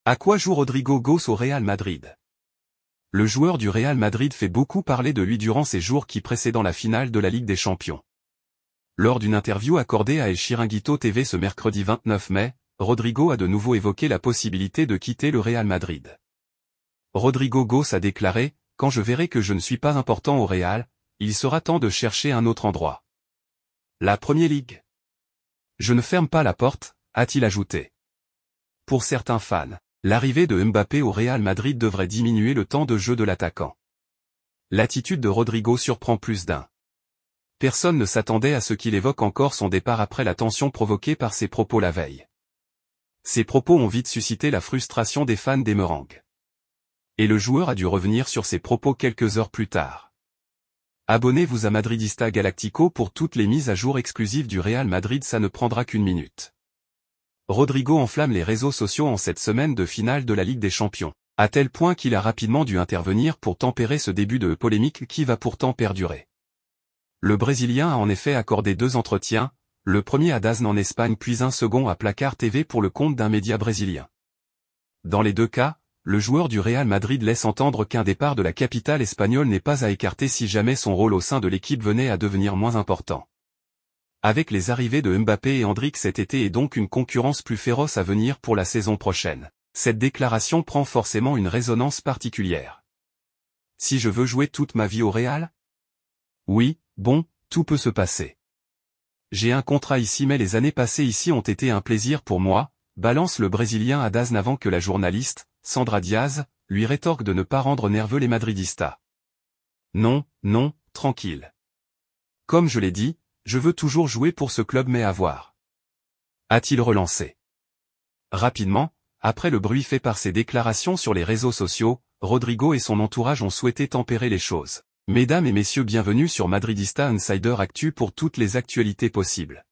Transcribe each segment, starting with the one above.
À quoi joue Rodrigo Goes au Real Madrid? Le joueur du Real Madrid fait beaucoup parler de lui durant ces jours qui précédent la finale de la Ligue des Champions. Lors d'une interview accordée à El Chiringuito TV ce mercredi 29 mai, Rodrigo a de nouveau évoqué la possibilité de quitter le Real Madrid. Rodrigo Goes a déclaré « Quand je verrai que je ne suis pas important au Real, il sera temps de chercher un autre endroit. » La Premier League. Je ne ferme pas la porte, a-t-il ajouté. Pour certains fans, l'arrivée de Mbappé au Real Madrid devrait diminuer le temps de jeu de l'attaquant. L'attitude de Rodrigo surprend plus d'un. Personne ne s'attendait à ce qu'il évoque encore son départ après la tension provoquée par ses propos la veille. Ces propos ont vite suscité la frustration des fans des Merengues. Et le joueur a dû revenir sur ses propos quelques heures plus tard. Abonnez-vous à Madridista Galactico pour toutes les mises à jour exclusives du Real Madrid, ça ne prendra qu'une minute. Rodrigo enflamme les réseaux sociaux en cette semaine de finale de la Ligue des Champions, à tel point qu'il a rapidement dû intervenir pour tempérer ce début de polémique qui va pourtant perdurer. Le Brésilien a en effet accordé 2 entretiens, le premier à DAZN en Espagne puis un second à Placard TV pour le compte d'un média brésilien. Dans les deux cas, le joueur du Real Madrid laisse entendre qu'un départ de la capitale espagnole n'est pas à écarter si jamais son rôle au sein de l'équipe venait à devenir moins important. Avec les arrivées de Mbappé et Endrick cet été et donc une concurrence plus féroce à venir pour la saison prochaine, cette déclaration prend forcément une résonance particulière. Si je veux jouer toute ma vie au Real? Oui, bon, tout peut se passer. J'ai un contrat ici mais les années passées ici ont été un plaisir pour moi, balance le Brésilien à DAZN avant que la journaliste, Sandra Diaz, lui rétorque de ne pas rendre nerveux les madridistas. Non, non, tranquille. Comme je l'ai dit, je veux toujours jouer pour ce club mais à voir. A-t-il relancé. Rapidement, après le bruit fait par ses déclarations sur les réseaux sociaux, Rodrigo et son entourage ont souhaité tempérer les choses. Mesdames et messieurs, bienvenue sur Madridista Insider Actu pour toutes les actualités possibles.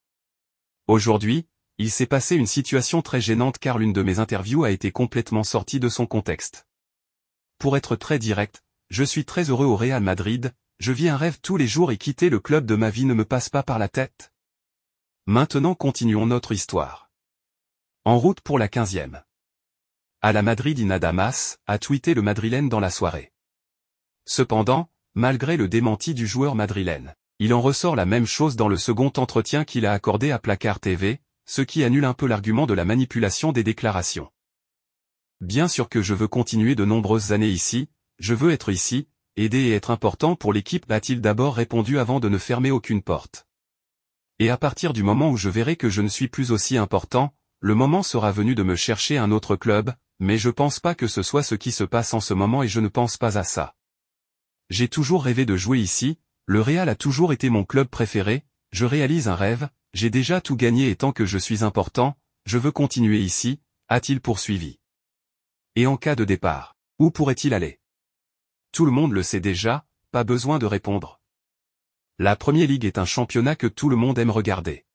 Aujourd'hui, il s'est passé une situation très gênante car l'une de mes interviews a été complètement sortie de son contexte. Pour être très direct, je suis très heureux au Real Madrid, je vis un rêve tous les jours et quitter le club de ma vie ne me passe pas par la tête. Maintenant continuons notre histoire. En route pour la 15e. À la Madrid nada más, a tweeté le madrilène dans la soirée. Cependant, malgré le démenti du joueur madrilène, il en ressort la même chose dans le second entretien qu'il a accordé à Placard TV, ce qui annule un peu l'argument de la manipulation des déclarations. Bien sûr que je veux continuer de nombreuses années ici, je veux être ici, aider et être important pour l'équipe, a-t-il d'abord répondu avant de ne fermer aucune porte. Et à partir du moment où je verrai que je ne suis plus aussi important, le moment sera venu de me chercher un autre club, mais je pense pas que ce soit ce qui se passe en ce moment et je ne pense pas à ça. J'ai toujours rêvé de jouer ici, le Real a toujours été mon club préféré, je réalise un rêve, j'ai déjà tout gagné et tant que je suis important, je veux continuer ici, a-t-il poursuivi. Et en cas de départ, où pourrait-il aller? Tout le monde le sait déjà, pas besoin de répondre. La Premier League est un championnat que tout le monde aime regarder.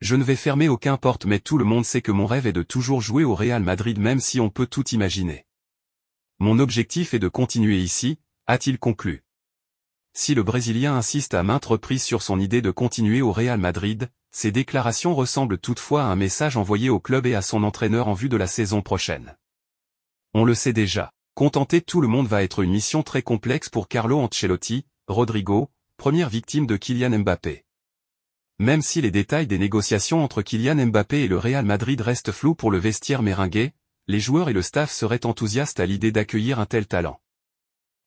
Je ne vais fermer aucune porte mais tout le monde sait que mon rêve est de toujours jouer au Real Madrid même si on peut tout imaginer. Mon objectif est de continuer ici, a-t-il conclu. Si le Brésilien insiste à maintes reprises sur son idée de continuer au Real Madrid, ses déclarations ressemblent toutefois à un message envoyé au club et à son entraîneur en vue de la saison prochaine. On le sait déjà, contenter tout le monde va être une mission très complexe pour Carlo Ancelotti, Rodrigo, première victime de Kylian Mbappé. Même si les détails des négociations entre Kylian Mbappé et le Real Madrid restent flous pour le vestiaire merengue, les joueurs et le staff seraient enthousiastes à l'idée d'accueillir un tel talent.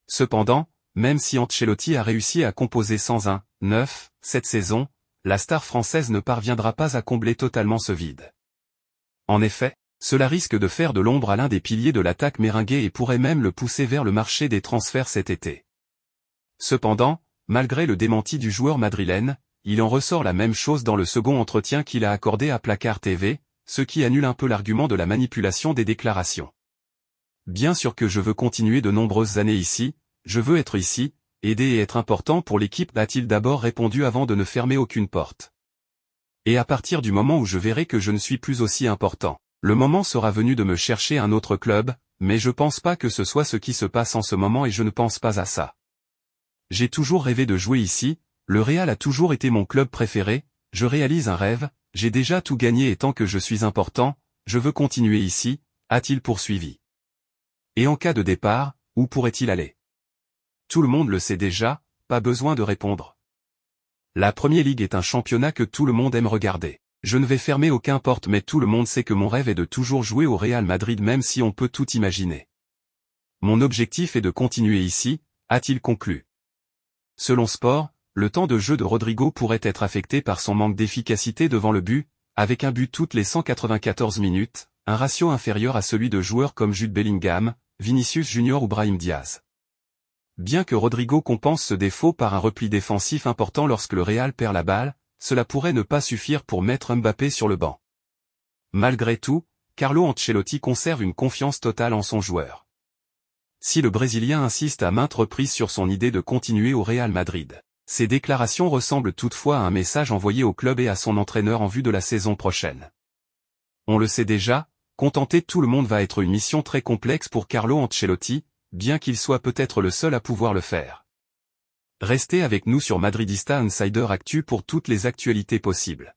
Cependant, même si Ancelotti a réussi à composer 101-9 cette saison, la star française ne parviendra pas à combler totalement ce vide. En effet, cela risque de faire de l'ombre à l'un des piliers de l'attaque merengue et pourrait même le pousser vers le marché des transferts cet été. Cependant, malgré le démenti du joueur madrilène, il en ressort la même chose dans le second entretien qu'il a accordé à Placard TV, ce qui annule un peu l'argument de la manipulation des déclarations. Bien sûr que je veux continuer de nombreuses années ici, je veux être ici, aider et être important pour l'équipe, a-t-il d'abord répondu avant de ne fermer aucune porte. Et à partir du moment où je verrai que je ne suis plus aussi important, le moment sera venu de me chercher un autre club, mais je pense pas que ce soit ce qui se passe en ce moment et je ne pense pas à ça. J'ai toujours rêvé de jouer ici, le Real a toujours été mon club préféré, je réalise un rêve, j'ai déjà tout gagné et tant que je suis important, je veux continuer ici, a-t-il poursuivi. Et en cas de départ, où pourrait-il aller? Tout le monde le sait déjà, pas besoin de répondre. La Premier League est un championnat que tout le monde aime regarder. Je ne vais fermer aucun porte mais tout le monde sait que mon rêve est de toujours jouer au Real Madrid même si on peut tout imaginer. Mon objectif est de continuer ici, a-t-il conclu. Selon Sport, le temps de jeu de Rodrigo pourrait être affecté par son manque d'efficacité devant le but, avec un but toutes les 194 minutes, un ratio inférieur à celui de joueurs comme Jude Bellingham, Vinicius Junior ou Brahim Diaz. Bien que Rodrigo compense ce défaut par un repli défensif important lorsque le Real perd la balle, cela pourrait ne pas suffire pour mettre Mbappé sur le banc. Malgré tout, Carlo Ancelotti conserve une confiance totale en son joueur. Si le Brésilien insiste à maintes reprises sur son idée de continuer au Real Madrid, ses déclarations ressemblent toutefois à un message envoyé au club et à son entraîneur en vue de la saison prochaine. On le sait déjà, contenter tout le monde va être une mission très complexe pour Carlo Ancelotti, bien qu'il soit peut-être le seul à pouvoir le faire. Restez avec nous sur Madridista Insider Actu pour toutes les actualités possibles.